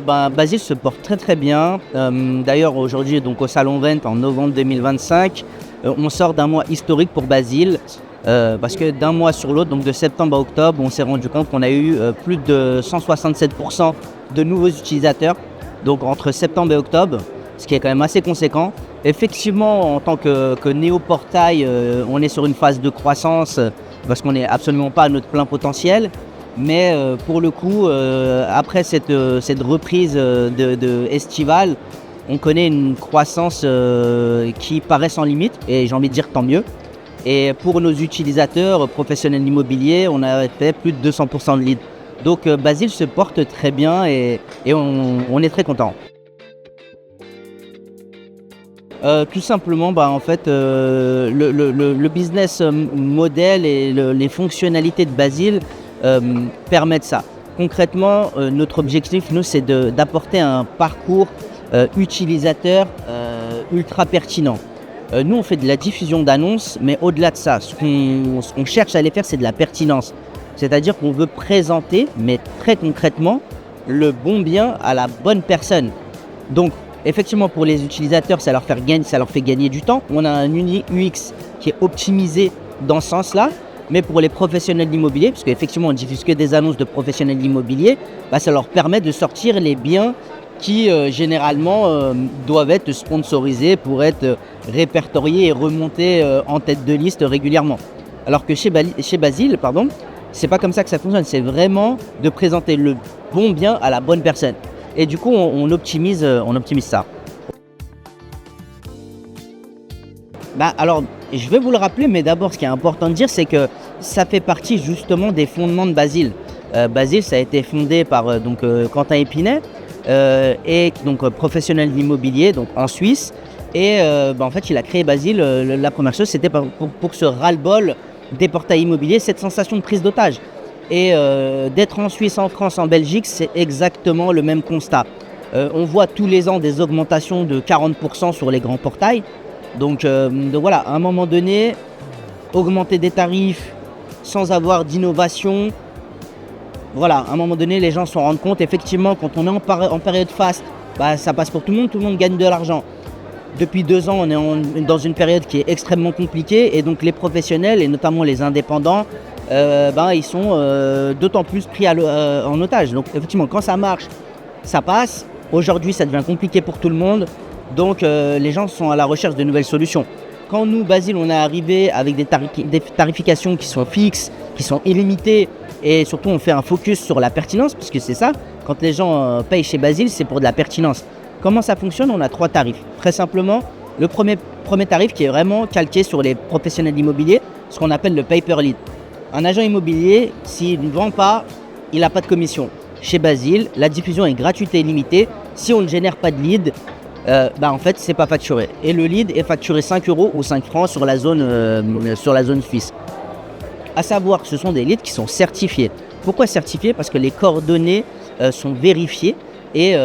Basile se porte très très bien. D'ailleurs aujourd'hui donc au Salon Vent en novembre 2025, on sort d'un mois historique pour Basile. Parce que d'un mois sur l'autre, donc de septembre à octobre, on s'est rendu compte qu'on a eu plus de 167% de nouveaux utilisateurs, donc entre septembre et octobre, ce qui est quand même assez conséquent. Effectivement, en tant que néo-portail, on est sur une phase de croissance parce qu'on n'est absolument pas à notre plein potentiel. Mais pour le coup, après cette reprise de estivale, on connaît une croissance qui paraît sans limite, et j'ai envie de dire tant mieux. Et pour nos utilisateurs professionnels immobiliers, on a fait plus de 200% de leads. Donc Basile se porte très bien et on est très content. Tout simplement, en fait, le business model et les fonctionnalités de Basile permettent ça. Concrètement, notre objectif, nous, c'est d'apporter un parcours utilisateur ultra pertinent. Nous, on fait de la diffusion d'annonces, mais au-delà de ça, ce qu'on cherche à aller faire, c'est de la pertinence. C'est-à-dire qu'on veut présenter, mais très concrètement, le bon bien à la bonne personne. Donc, effectivement, pour les utilisateurs, ça leur fait gagner du temps. On a un UX qui est optimisé dans ce sens-là. Mais pour les professionnels d'immobilier, parce qu'effectivement, on ne diffuse que des annonces de professionnels d'immobilier, ça leur permet de sortir les biens qui généralement doivent être sponsorisés pour être répertoriés et remontés en tête de liste régulièrement. Alors que chez Basile, c'est pas comme ça que ça fonctionne. C'est vraiment de présenter le bon bien à la bonne personne. Et du coup, on optimise ça. Alors, je vais vous le rappeler, mais d'abord, ce qui est important de dire, c'est que ça fait partie justement des fondements de Basile. Basile, ça a été fondé par Quentin Épinay, et donc professionnel de l'immobilier donc en Suisse. Et en fait, il a créé Basile. La première chose, c'était pour ce ras-le-bol des portails immobiliers, cette sensation de prise d'otage. Et d'être en Suisse, en France, en Belgique, c'est exactement le même constat. On voit tous les ans des augmentations de 40% sur les grands portails. Donc voilà, à un moment donné, augmenter des tarifs sans avoir d'innovation, voilà, à un moment donné, les gens se rendent compte, effectivement, quand on est en période faste, ça passe pour tout le monde gagne de l'argent. Depuis 2 ans, on est dans une période qui est extrêmement compliquée, et donc les professionnels, et notamment les indépendants, ils sont d'autant plus pris en otage. Donc effectivement, quand ça marche, ça passe. Aujourd'hui, ça devient compliqué pour tout le monde. Donc les gens sont à la recherche de nouvelles solutions. Quand nous, Basile, on est arrivé avec des tarifications qui sont fixes, qui sont illimitées, et surtout on fait un focus sur la pertinence, parce que c'est ça, quand les gens payent chez Basile, c'est pour de la pertinence. Comment ça fonctionne? On a 3 tarifs. Très simplement, le premier tarif qui est vraiment calqué sur les professionnels d'immobilier, ce qu'on appelle le paper lead. Un agent immobilier, s'il ne vend pas, il n'a pas de commission. Chez Basile, la diffusion est gratuite et illimitée. Si on ne génère pas de lead, en fait, c'est pas facturé. Et le lead est facturé 5 € ou 5 francs sur la zone suisse. À savoir que ce sont des leads qui sont certifiés. Pourquoi certifiés? Parce que les coordonnées sont vérifiées et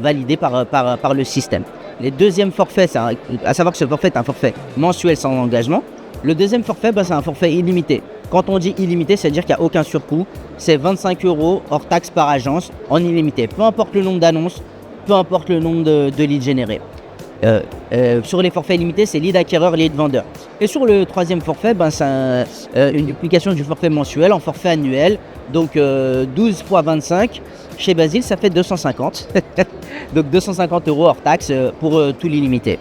validées par le système. Les deuxièmes forfaits, à savoir que ce forfait est un forfait mensuel sans engagement. Le deuxième forfait, c'est un forfait illimité. Quand on dit illimité, c'est-à-dire qu'il n'y a aucun surcoût. C'est 25 € hors taxe par agence en illimité. Peu importe le nombre d'annonces, peu importe le nombre de leads générés. Sur les forfaits limités, c'est lead acquéreur, lead vendeur. Et sur le troisième forfait, c'est une duplication du forfait mensuel en forfait annuel. Donc 12 fois 25, chez Basile, ça fait 250. Donc 250 € hors taxe pour tout l'illimité.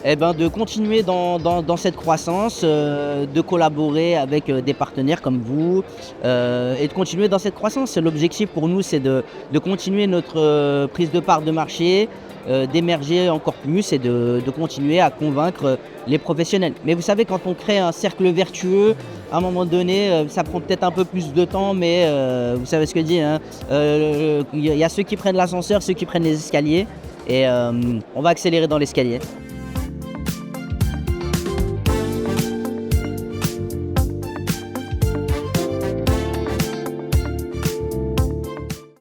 De continuer dans cette croissance, de collaborer avec des partenaires comme vous et de continuer dans cette croissance. L'objectif pour nous, c'est de continuer notre prise de part de marché, d'émerger encore plus et de continuer à convaincre les professionnels. Mais vous savez, quand on crée un cercle vertueux, à un moment donné, ça prend peut-être un peu plus de temps, mais vous savez ce que je dis, hein, y a ceux qui prennent l'ascenseur, ceux qui prennent les escaliers, et on va accélérer dans l'escalier.